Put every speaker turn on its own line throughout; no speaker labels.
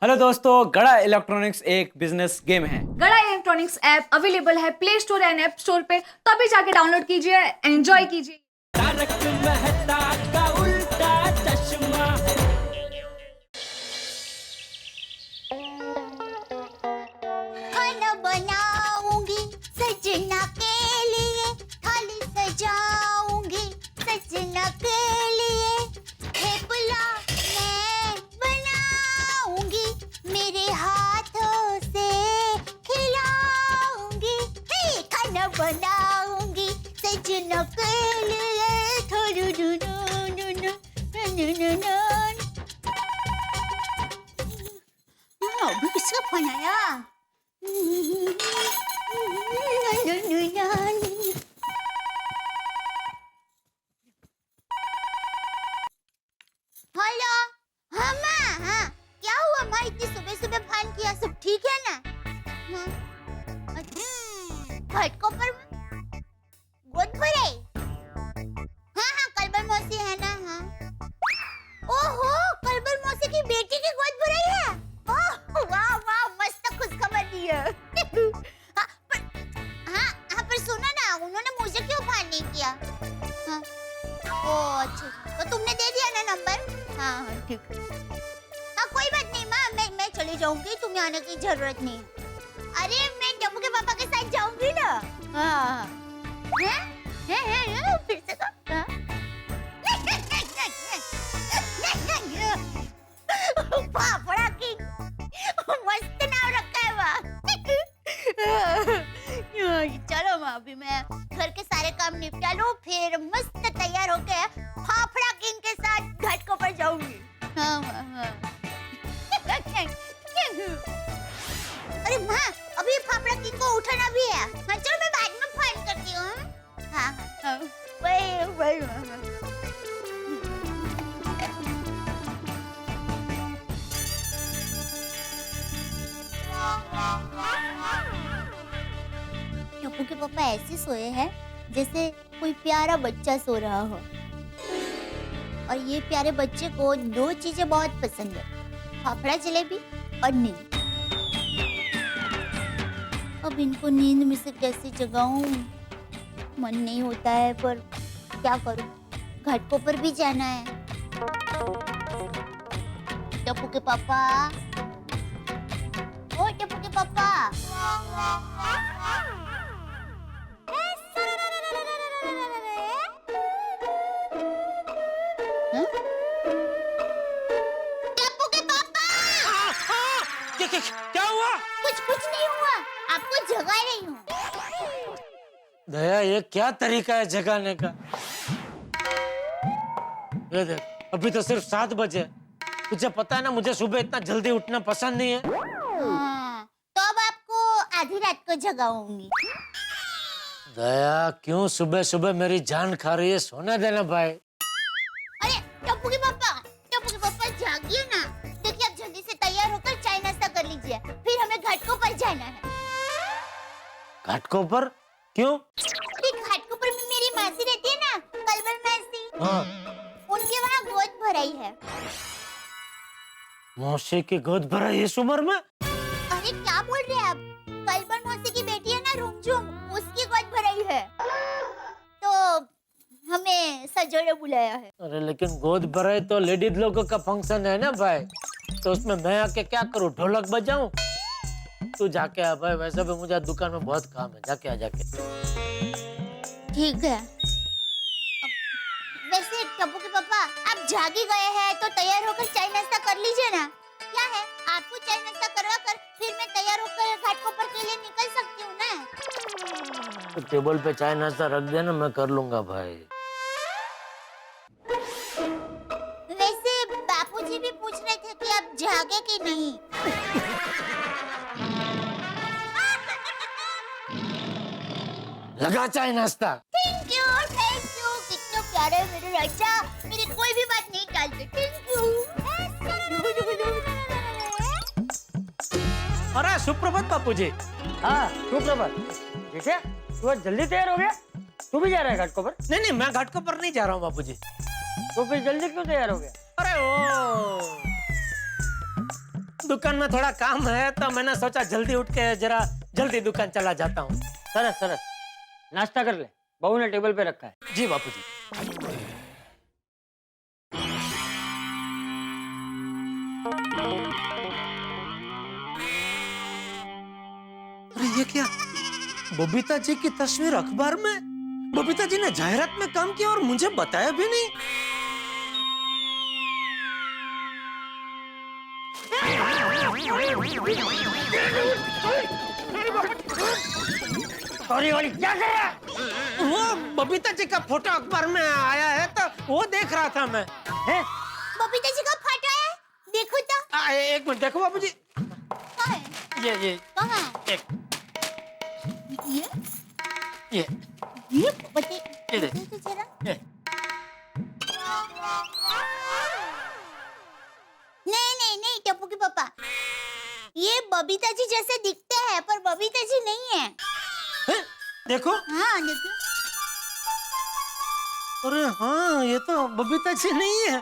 Hello दोस्तों, गड़ा electronics एक बिजनेस गेम है।
गड़ा इलेक्ट्रॉनिक्स ऐप अवेलेबल है play store and app store पे, तो अभी जाके डाउनलोड कीजिए, एंजॉय कीजिए।
तारक मेहता का उल्टा चश्मा।
खाना बनाऊंगी सजना के लिए, थाली सजाऊंगी सजना के लिए, थेपला मैं बनाऊंगी, मेरे हाथों से खिलाऊंगी। हे, खाना बनाऊंगी सजना के लिए, थोड़ी अभी किसका फोन आया? हेलो, हाँ माँ, हाँ क्या हुआ माँ, इतनी सुबह सुबह फोन किया, सब ठीक है ना? हाँ, घाट को पर गोद भरे? हाँ हाँ कलबर मौसी है ना? हाँ, ओहो कलबर मौसी की बेटी की गोद भराई है। ओह वाह वाह, मस्त खुशखबर दी है। हाँ पर सुनो ना, उन्होंने मुझे क्यों फोन नहीं किया? हाँ, ओह अच्छा, तो तुमने दे दिया ना नंबर? हाँ हाँ ठीक है। हाँ कोई बात नहीं माँ, मैं चली जाऊंगी, तुम्हें आने की जरूरत नहीं है। अरे मैं डब्बू के पापा के साथ जाऊंगी ना। हाँ हैं फिर से तो हाँ? पापड़ा की मस्त नाम रखा है माँ। चलो माँ, अभी मैं घर के सारे काम निपटा लूं, फिर मस्त तैयार होके फाफड़ा किंग के साथ घाट को पर जाऊंगी। हाँ माँ हाँ। अरे माँ, अभी फाफड़ा किंग को उठाना भी है। हाँ चलो मैं बाद में फोन करती हूँ। हाँ हाँ वही माँ। टप्पू के पापा ऐसे सोए हैं जैसे कोई प्यारा बच्चा सो रहा हो, और ये प्यारे बच्चे को दो चीजें बहुत पसंद है, फाफड़ा जलेबी और नींद। अब इनको नींद में से कैसे जगाऊं, मन नहीं होता है, पर क्या करूं, घाटों पर भी जाना है। टप्पू के पापा, ओ टप्पू के पापा, टप्पू के पापा,
क्या हुआ?
कुछ नहीं हुआ, आपको जगा रही हूँ।
दया, ये क्या तरीका है जगाने का? ये देख, अभी तो सिर्फ 7 बजे। तुझे पता है ना, मुझे सुबह इतना जल्दी उठना पसंद नहीं है।
हाँ, तो अब आपको आधी रात को जगाऊंगी।
दया, क्यों सुबह सुबह मेरी जान खा रही है? सोने देना भाई।
अरे टप्पू के पापा जागिए ना। देखिए, आप जल्दी से तैयार होकर चाय नाश्ता कर लीजिए, फिर हमें घाटकों पर जाना है।
घाटकों पर? क्यों?
घाटकों पर मेरी मासी रहती है ना, कलबर मासी।
हाँ,
उनके वहाँ गोद भराई है।
मौसी की गोद भरा इस उम्र में?
अरे क्या बोल रहे हैं आप? कलबर मौसी की बेटी है ना रुमझुम, उसकी गोद भराई है, तो हमें सजोड़े बुलाया है।
अरे लेकिन गोद भराई तो लेडीज लोगों का फंक्शन है ना भाई, तो उसमें मैं आके क्या करूँ, ढोलक बजाऊं? तू जाके आ भाई, वैसे भी मुझे दुकान में बहुत काम है, जाके आ जाके।
ठीक है। वैसे टप्पू के पापा, आप जागी गए हैं तो तैयार होकर चाय नाश्ता कर लीजिए ना। क्या है, आपको चाय नाश्ता करवा कर फिर मैं तैयार होकर घाटों पर के लिए निकल सकती हूँ ना।
तो टेबल पे चाय नाश्ता रख देना, मैं कर लूंगा भाई।
वैसे बापूजी भी पूछ रहे थे कि आप जागे कि नहीं।
लगा चाय नाश्ता।
थैंक यू कितने प्यारे मेरे राजा, मेरी कोई भी बात नहीं टालते। Thank you.
अरे सुप्रभात बापूजी।
हाँ सुप्रभात। ठीक है, तू आज जल्दी तैयार हो गया? तू भी जा रहा है घाटकों पर?
नहीं, मैं घाटकों पर नहीं जा रहा हूँ बापूजी।
तो फिर जल्दी क्यों तैयार हो गया?
अरे ओ दुकान में थोड़ा काम है तो मैंने सोचा जल्दी उठ के जरा जल्दी दुकान चला जाता हूँ।
सरस सरस, नाश्ता कर ले, बहू ने टेबल पे रखा है।
जी बापू जी। अरे ये क्या, बबीता जी की तस्वीर अखबार में? बबीता जी ने जाहिरात में काम किया और मुझे बताया भी नहीं।
सॉरी वाली क्या कर रहा है?
वो बबीता जी का फोटो अखबार में आया है तो वो देख रहा था मैं।
हैं?
बबीता जी का फोटो है, देखो तो।
एक मिनट देखो बाबूजी,
कहाँ है?
ये
कहाँ?
एक
ये
ये
बते
ये देख।
तो जरा।
ये
नहीं नहीं नहीं टप्पू के पापा, ये बबीता जी जैसे दिखते हैं पर बबीता जी नहीं है।
हैं? देखो,
हाँ देखो।
अरे हाँ ये तो बबीता जी नहीं है।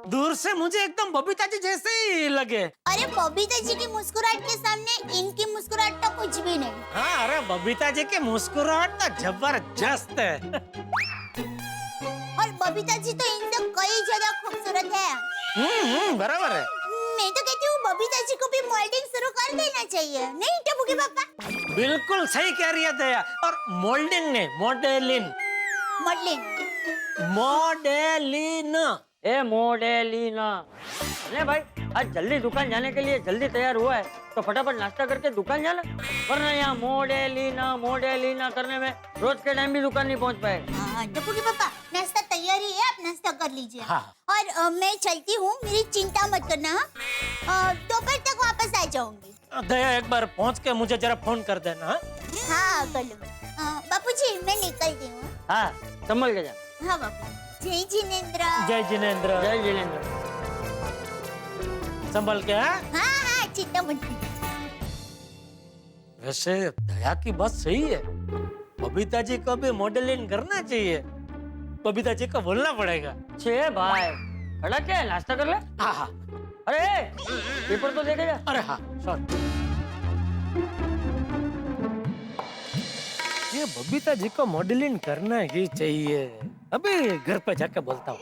दूर से मुझे एकदम बबीता जी जैसे ही लगे।
अरे बबीता जी की मुस्कुराहट के सामने इनकी मुस्कुराहट तो कुछ भी नहीं।
हाँ अरे बबीता जी की मुस्कुराहट तो जबरदस्त है।
और बबीता जी तो इनसे कई ज्यादा खूबसूरत है।
बराबर है।
मैं तो कहती हूँ बबीता जी को भी मॉडलिंग शुरू कर देना चाहिए, नहीं टप्पू के पापा?
बिल्कुल सही कह रही है दया। और मोल्डिंग नहीं, मॉडलिंग।
मॉडलिंग।
मॉडलिन।
ए मॉडलिना। अरे भाई, आज जल्दी दुकान जाने के लिए जल्दी तैयार हुआ है तो फटाफट नाश्ता करके दुकान जाना, वरना यहाँ मॉडलिना करने में रोज के टाइम भी दुकान नहीं पहुँच पाए।
हाँ टप्पू के पापा, नाश्ता तैयार ही है, आप नाश्ता कर लीजिए।
हाँ।
और मैं चलती हूँ, मेरी चिंता मत करना। दोपहर तक वापस आ जाऊंगी।
दया एक बार पहुंच के मुझे जरा फोन कर देना। हाँ?
हाँ कर लूंगी। बापूजी मैं निकलती हूँ।
हाँ, संभल के जा।
हाँ बापू। जय जिनेंद्र।
जय जिनेंद्र।
जय जिनेंद्र।
संभल के। हाँ?
हाँ चिंता मत कीजिए।
वैसे दया की बात सही है, बबीता जी को भी मॉडलिंग करना चाहिए। बबीता जी को बोलना पड़ेगा।
छे भाई, खड़ा क्या है, नाश्ता कर ले।
हाँ हाँ।
अरे पेपर तो देखे जा।
अरे हाँ सॉरी। ये बबीता जी को मॉडलिंग करना ही चाहिए। अभी घर पे जाके बोलता हूँ।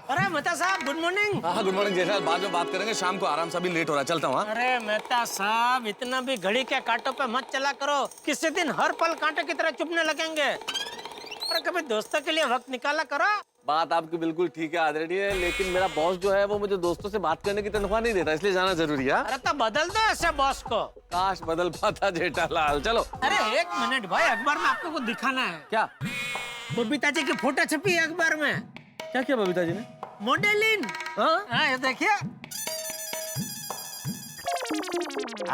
अरे मेहता साहब गुड मॉर्निंग।
हाँ गुड मॉर्निंग जेठालाल, बाद में बात करेंगे, शाम को आराम से, अभी लेट हो रहा है, चलता हूँ। हाँ?
अरे मेहता साहब इतना भी घड़ी के कांटों पे मत चला करो, किसी दिन हर पल कांटे की तरह चुभने लगेंगे। अरे कभी दोस्तों के लिए वक्त निकाला करो।
बात आपकी बिल्कुल ठीक है आदरणीय है, लेकिन मेरा बॉस जो है वो मुझे दोस्तों से बात करने की तनख्वाह नहीं देता, इसलिए जाना जरूरी है।
अरे तो बदल दो ऐसे बॉस को।
काश बदल पाता जेठालाल। चलो।
अरे एक मिनट भाई, अखबार में आपको कुछ दिखाना है।
क्या?
बबीता जी की फोटो छपी है अखबार में।
क्या किया बबीता जी ने?
मॉडलिंग। हाँ ये देखिए।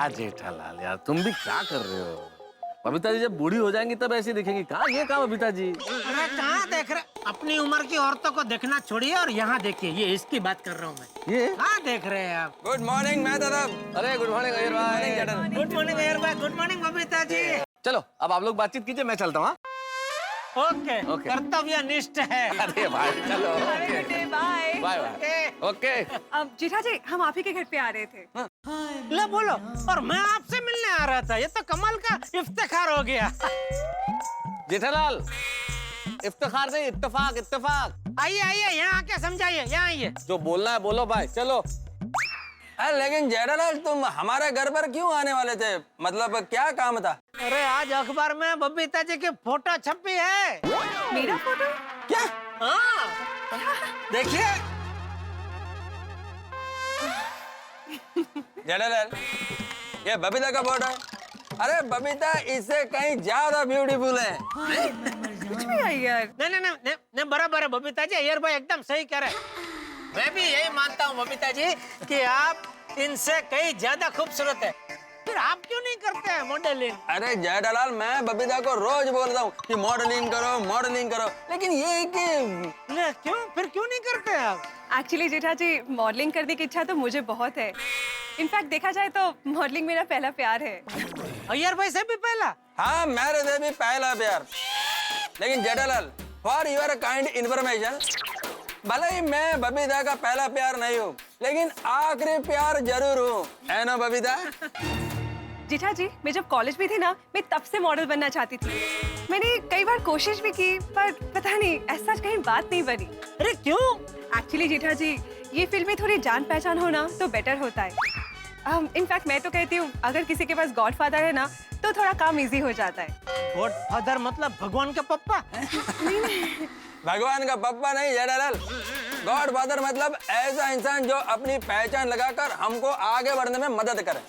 जेठालाल यार तुम भी क्या कर रहे हो? बबीता जी जब बूढ़ी हो जाएंगी तब ऐसी दिखेंगी। कहाँ ये कहाँ बबीता जी?
अरे कहाँ देख रहे, अपनी उम्र की औरतों को देखना छोड़िए और यहाँ देखिए, ये इसकी बात कर रहा हूँ मैं।
ये
कहाँ देख रहे हैं आप?
गुड मॉर्निंग मैं दादा। अरे गुड मॉर्निंग अय्यर भाई।
गुड मॉर्निंग अय्यर भाई। Good morning Babita ji.
चलो अब आप लोग बातचीत कीजिए, मैं चलता हूँ।
Okay
okay.
कर्तव्यनिष्ठ है।
अरे भाई चलो।
बाय।
Bye bye. ओके।
अब जेठा जी हम आप ही के घर पे आ रहे थे।
ले बोलो, और मैं आपसे मिलने आ रहा था, ये तो कमाल का इफ्तिखार हो गया।
जेठालाल इफ्तिखार नहीं, इत्तेफाक इत्तेफाक।
आइए आइए यहाँ आके समझाइए, यहाँ आइए।
जो बोलना है बोलो भाई, चलो। अरे लेकिन जेठालाल तुम हमारे घर पर क्यों आने वाले थे, मतलब क्या काम था?
अरे आज अखबार में बबीता जी की फोटो छपी है।
मेरा फोटो?
क्या?
हाँ देखिए।
जेठालाल ये बबीता का फोटो है। अरे बबीता इससे कहीं ज्यादा ब्यूटीफुल है।
कुछ भी है यार।
नहीं बराबर है बबीता जी, अय्यर भाई एकदम सही कह रहे हैं। मैं भी यही मानता हूँ बबीता जी कि आप इनसे कहीं ज्यादा खूबसूरत है, फिर आप क्यों नहीं करते हैं मॉडलिंग?
अरे जेठालाल मैं बबीता को रोज बोलता हूँ कि मॉडलिंग करो, लेकिन ये कि
क्यों, फिर क्यों नहीं करते आप?
एक्चुअली जेठा जी मॉडलिंग करने की इच्छा तो मुझे बहुत है। इनफैक्ट देखा जाए तो मॉडलिंग मेरा पहला प्यार है।
अय्यर भाई से भी पहला?
हाँ मेरे से भी पहला प्यार। लेकिन Jethalal for your kind information, भले ही मैं बबीता का पहला प्यार नहीं हूँ, लेकिन आखिरी प्यार जरूर हूँ, है ना बबीता?
जीठा जी, मैं जब कॉलेज में थी ना, मैं तब से मॉडल बनना चाहती थी। मैंने कई बार कोशिश भी की, पर पता नहीं ऐसा कहीं बात नहीं बनी।
अरे क्यों?
एक्चुअली जीठा जी, ये फील्ड में थोड़ी जान पहचान हो ना तो बेटर होता है। इनफैक्ट मैं तो कहती हूँ, अगर किसी के पास गॉडफादर है ना तो थोड़ा काम इजी हो जाता है।
गॉडफादर मतलब भगवान का पप्पा?
भगवान का पप्पा नहीं जेठालाल, गॉड फादर मतलब ऐसा इंसान जो अपनी पहचान लगाकर हमको आगे बढ़ने में मदद करे।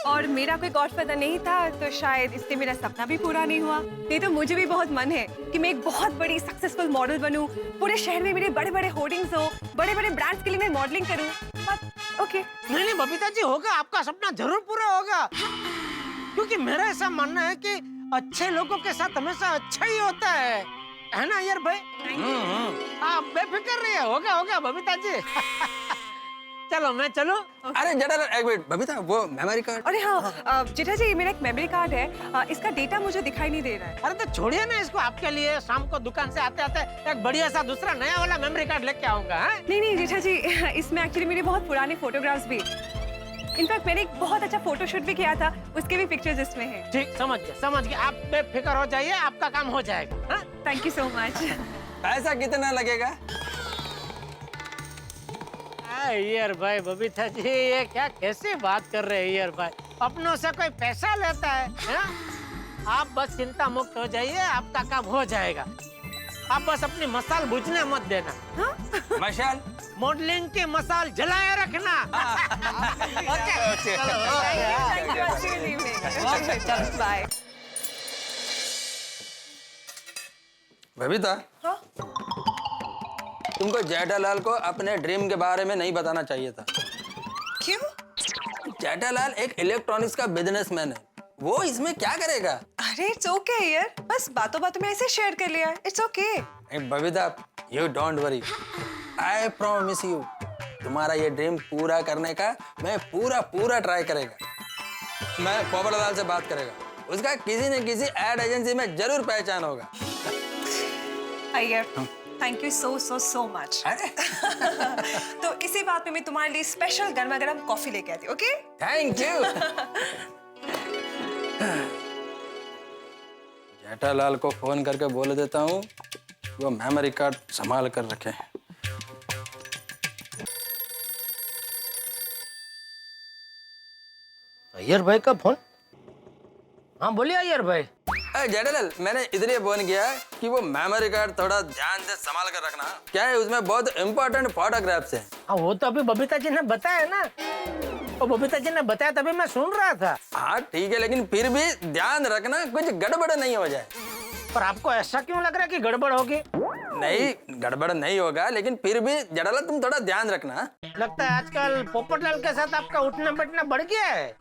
और मेरा कोई गॉडफादर नहीं था तो शायद इससे मेरा सपना भी पूरा नहीं हुआ। नहीं तो मुझे भी बहुत मन है कि मैं एक बहुत बड़ी सक्सेसफुल मॉडल बनूं, पूरे शहर में मेरे बड़े बड़े होर्डिंग्स हो, बड़े बड़े ब्रांड्स के लिए मैं मॉडलिंग करूं। But okay.
नहीं बबीता जी, होगा, आपका सपना जरूर पूरा होगा। क्योंकि मेरा ऐसा मानना है कि अच्छे लोगों के साथ हमेशा अच्छा ही होता है ना यार भाई? आप बेफिक्र रहिए, होगा बबीता जी। चलो मैं चलूं?
अरे जेठालाल एक मिनट, बबीता वो मेमोरी कार्ड।
अरे हाँ जेठा जी, मेरा एक मेमोरी कार्ड है, इसका डेटा मुझे दिखाई नहीं दे रहा है।
अरे तो छोड़िए ना इसको, आपके लिए शाम को दुकान से आते आते एक बढ़िया सा दूसरा नया वाला मेमोरी कार्ड लेके आऊंगा।
नहीं जेठा जी, इसमें एक्चुअली मेरे बहुत पुराने फोटोग्राफ्स भी। इनफैक्ट मैंने एक बहुत अच्छा फोटोशूट भी किया था, उसके भी पिक्चर्स इसमें हैं।
ठीक, समझ गया। आप बेफिक्र हो जाइए, आपका काम हो जाएगा।
Thank you so much.
पैसा कितना लगेगा?
यार भाई बबीता जी, ये क्या कैसे बात कर रहे हैं यार भाई? अपनों से कोई पैसा लेता है? आप बस चिंता मुक्त हो जाइए, आपका काम हो जाएगा। आप बस अपनी मसाल बुझने मत देना।
मशाल?
मॉडलिंग की मसाल जलाए रखना।
बाय।
बबीता, तुमको जेठालाल को अपने ड्रीम के बारे में नहीं बताना चाहिए था।
क्यों?
जेठालाल एक इलेक्ट्रॉनिक्स का बिजनेसमैन है, वो इसमें क्या करेगा?
अरे इट्स ओके यार, बस बातों बातों में ऐसे शेयर कर लिया, it's okay.
Babita, you don't worry, I promise you, तुम्हारा ये ड्रीम पूरा करने का मैं पूरा ट्राई करेगा। मैं पोपटलाल से बात करेगा, उसका किसी न किसी एड एजेंसी में जरूर पहचान होगा।
Iyer, thank you so much. तो इसी बात में मैं तुम्हारे लिए स्पेशल गर्मा गर्म कॉफी लेके आती हूँ, ओके?
Thank you. जेठालाल को फोन करके बोल देता हूँ वो मेमोरी कार्ड संभाल कर रखे।
अय्यर भाई का फोन? हाँ बोलिए अय्यर भाई।
जेठालाल, मैंने इसलिए फोन किया कि वो मेमोरी कार्ड थोड़ा ध्यान से संभाल कर रखना। क्या है, उसमें बहुत इम्पोर्टेंट फोटोग्राफ्स हैं।
हाँ वो तो अभी बबीता जी ने बताया ना, वो बबीता जी ने बताया तभी मैं सुन रहा था।
हाँ ठीक है, लेकिन फिर भी ध्यान रखना कुछ गड़बड़ नहीं हो जाए।
पर आपको ऐसा क्यों लग रहा है कि गड़बड़ होगी?
नहीं, गड़बड़ नहीं होगा, लेकिन फिर भी जेठालाल तुम थोड़ा ध्यान रखना।
लगता है आजकल पोपटलाल के साथ आपका उठना बैठना बढ़ गया है।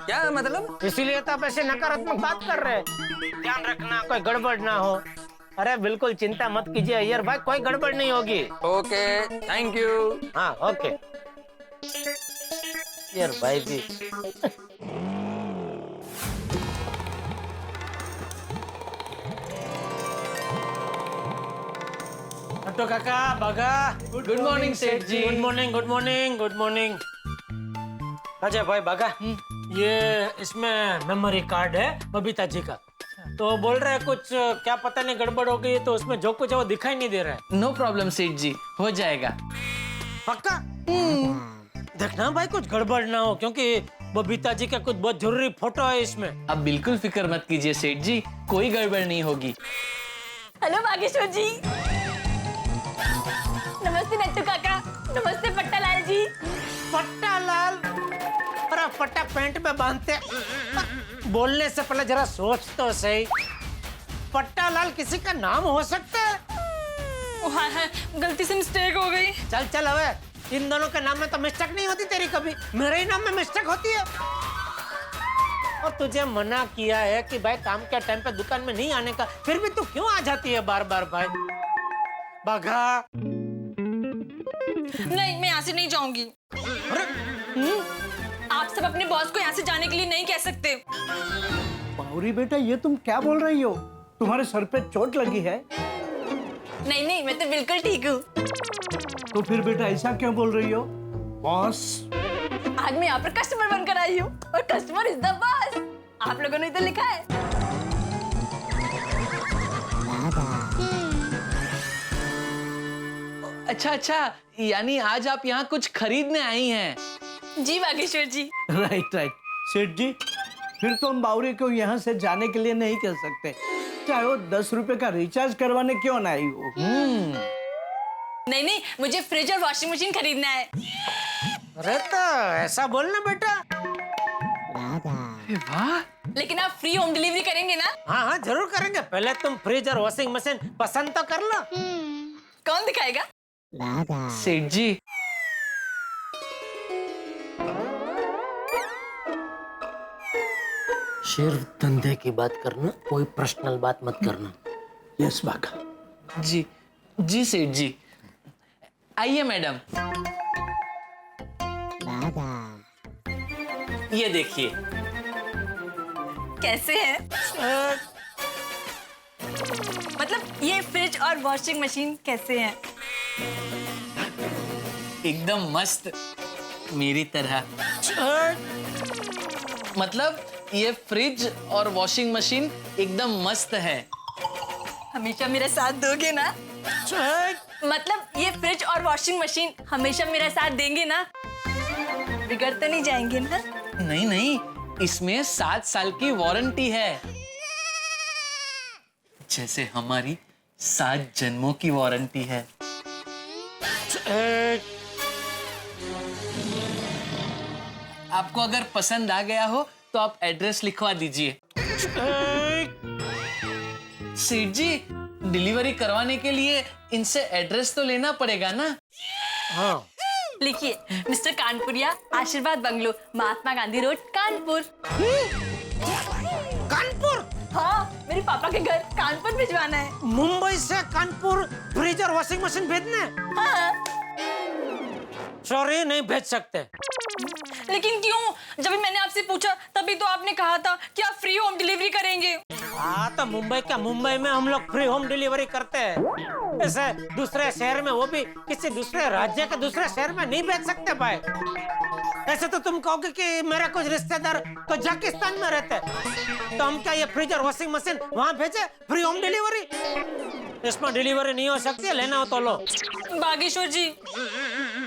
क्या मतलब?
इसीलिए तो आप ऐसे नकारात्मक बात कर रहे हैं। ध्यान रखना कोई गड़बड़ ना हो। अरे बिल्कुल चिंता मत कीजिए अय्यर भाई, कोई गड़बड़ नहीं होगी।
Okay, thank you.
हाँ ओके। अय्यर भाई जी। तो काका बघा।
गुड मॉर्निंग सेठ जी।
Good morning. अजय भाई बघा, ये इसमें मेमोरी कार्ड है बबीता जी का। तो बोल रहे हैं कुछ क्या पता नहीं गड़बड़ हो गई, तो उसमें जो कुछ है वो दिखाई नहीं दे रहा है।
नो प्रॉब्लम सेठ जी, हो जाएगा।
पक्का? देखना भाई कुछ गड़बड़ ना हो, क्योंकि बबीता जी का कुछ बहुत जरूरी फोटो है इसमें।
अब बिल्कुल फिक्र मत कीजिए सेठ जी, कोई गड़बड़ नहीं होगी।
हेलो बागेश्वर जी। नमस्ते नट्टू काका। नमस्ते पट्टालाल जी।
पट्टालाल? अरे पट्टा पैंट में बांधते, बोलने से पहले जरा सोच तो सही। पट्टालाल किसी का नाम हो सकता है?
हाँ, गलती से मिस्टेक हो गई।
चल अबे, इन दोनों के नाम में तो मिस्टेक नहीं होती तेरी कभी, मेरे ही नाम में मिस्टेक होती है। और तुझे मना किया है कि भाई काम के टाइम पे दुकान में नहीं आने का, फिर भी तू क्यों आ जाती है बार बार भाई? बघा
नहीं, मैं यहाँ से नहीं जाऊंगी। आप सब अपने बॉस को यहाँ से जाने के लिए नहीं कह सकते।
पाउरी बेटा, ये तुम क्या बोल रही हो? तुम्हारे सर पे चोट लगी है?
नहीं, मैं तो बिल्कुल ठीक हूँ।
तो फिर बेटा ऐसा क्यों बोल रही हो? बॉस,
आज मैं यहाँ पर कस्टमर बनकर आई हूँ और कस्टमर इज द बॉस। आप लोगों ने इधर लिखा है।
अच्छा अच्छा, यानी आज आप यहाँ कुछ खरीदने आई हैं।
जी बागेश्वर जी।
राइट राइट सेठ जी, फिर तो हम बावरी को यहाँ से जाने के लिए नहीं कह सकते, चाहे वो 10 रुपए का रिचार्ज करवाने क्यों ना आई हो।
नहीं नहीं, मुझे फ्रिज और वॉशिंग मशीन खरीदना है।
अरे तो ऐसा बोलना बेटा।
वाह,
लेकिन आप फ्री होम डिलीवरी करेंगे ना?
हाँ हाँ जरूर करेंगे, पहले तुम फ्रिज और वॉशिंग मशीन पसंद तो कर लो।
कौन दिखाएगा?
सेठ जी।
सिर्फ धंधे की बात करना, कोई पर्सनल बात मत करना।
यस बाघा।
जी जी सेठ जी। आइए मैडम। ये देखिए।
कैसे है? मतलब ये फ्रिज और वॉशिंग मशीन कैसे हैं?
एकदम मस्त, मेरी तरह। मतलब ये फ्रिज और वॉशिंग मशीन एकदम मस्त है।
हमेशा मेरा साथ दोगे ना? मतलब ये फ्रिज और वॉशिंग मशीन हमेशा मेरा साथ देंगे ना? बिगड़ते नहीं जाएंगे ना?
नहीं नहीं, इसमें 7 साल की वारंटी है, जैसे हमारी 7 जन्मों की वारंटी है। आपको अगर पसंद आ गया हो तो आप एड्रेस लिखवा दीजिए। सेठ जी, डिलीवरी करवाने के लिए इनसे एड्रेस तो लेना पड़ेगा ना?
हाँ
लिखिए, मिस्टर कानपुरिया, आशीर्वाद बंगलो, महात्मा गांधी रोड, कानपुर।
कानपुर?
हाँ, मेरे पापा के घर कानपुर भिजवाना है।
मुंबई से कानपुर फ्रिज और वॉशिंग मशीन भेजने?
हाँ।
सॉरी, नहीं भेज सकते।
लेकिन क्यों? जब भी मैंने आपसे पूछा तभी तो आपने कहा था कि आप फ्री होम डिलीवरी करेंगे।
हाँ तो मुंबई में हम लोग फ्री होम डिलीवरी करते हैं। ऐसे दूसरे शहर में, वो भी किसी दूसरे राज्य के दूसरे शहर में नहीं भेज सकते भाई। ऐसे तो तुम कहोगे कि मेरे कुछ रिश्तेदार कजाकिस्तान में रहते हैं, तो हम क्या ये फ्रिज और वॉशिंग मशीन वहाँ भेजे फ्री होम डिलीवरी? इसमें डिलीवरी नहीं हो सकती है, लेना हो तो लो।
बागेश्वर जी।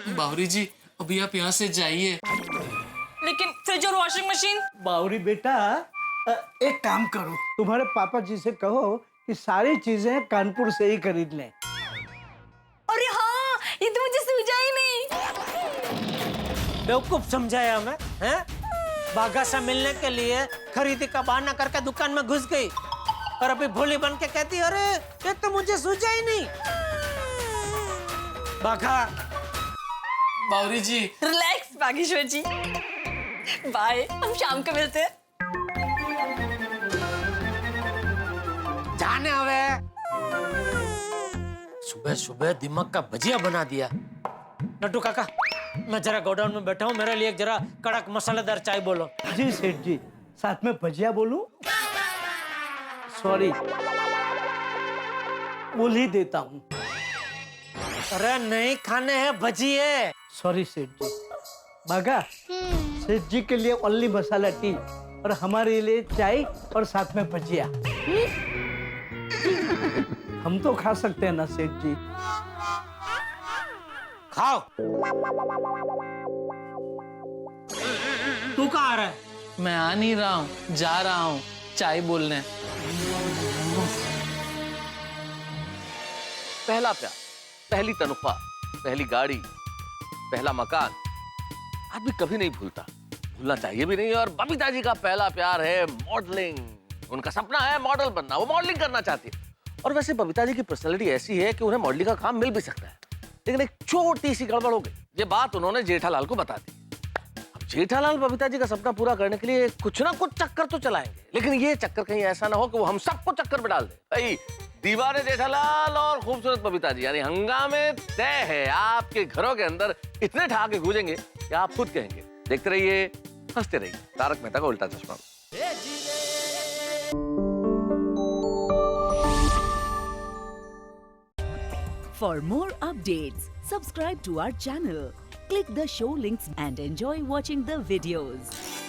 बावरी जी, अभी आप यहाँ से जाइए।
लेकिन फ्रिज और वॉशिंग मशीन?
बावरी बेटा, एक काम करो, तुम्हारे पापा जी से कहो कि सारी चीजें कानपुर से ही खरीद लें।
अरे हाँ, ये तो मुझे सूझा ही नहीं।
बेवकूफ समझाया मैं, हैं? बाघा से मिलने के लिए खरीदी का बहाना करके दुकान में घुस गई और अभी भोली बन के कहती, अरे ये तो मुझे सूझा ही नहीं। बाघा।
बावरी जी।
रिलैक्स बागेश्वर जी। बाय, हम शाम को मिलते हैं।
जाने हवे। सुबह सुबह दिमाग का भजिया बना दिया। नट्टू काका, मैं जरा गोडाउन में बैठा हूँ, मेरे लिए एक जरा कड़क मसालेदार चाय बोलो।
जी सेठ जी, साथ में भजिया बोलूं? सॉरी, बोल ही देता हूँ।
अरे नहीं खाने हैं भजिए।
सॉरी सेठ जी। बागा, सेठ जी के लिए ओनली मसाला टी और हमारे लिए चाय और साथ में भजिया। हम तो खा सकते हैं ना सेठ जी?
खाओ। तू कहाँ आ रहा है?
मैं आ नहीं रहा हूँ, जा रहा हूँ चाय बोलने।
पहला प्यार, पहली तनख्वाह, पहली गाड़ी, पहला मकान आदमी कभी नहीं भूलता, भूलना चाहिए भी नहीं। और बबीता जी का पहला प्यार है मॉडलिंग। उनका सपना है मॉडल बनना, वो मॉडलिंग करना चाहती है। और वैसे बबीता जी की पर्सनैलिटी ऐसी है कि उन्हें मॉडलिंग का काम मिल भी सकता है, लेकिन एक छोटी सी गड़बड़ हो गई। ये बात उन्होंने जेठालाल को बता दी। अब जेठालाल बबीता जी का सपना पूरा करने के लिए कुछ ना कुछ चक्कर तो चलाएंगे, लेकिन ये चक्कर कहीं ऐसा ना हो कि वो हम सबको चक्कर में डाल दे। भाई, दीवाने जेठालाल और खूबसूरत बबीता जी यानी हंगामे तय है। आपके घरों के अंदर इतने ठहाके गूंजेंगे कि आप खुद कहेंगे। देखते रहिए, हंसते रहिए। तारक मेहता का उल्टा चश्मा।
For more updates, Subscribe to our channel, click the show links and enjoy watching the videos.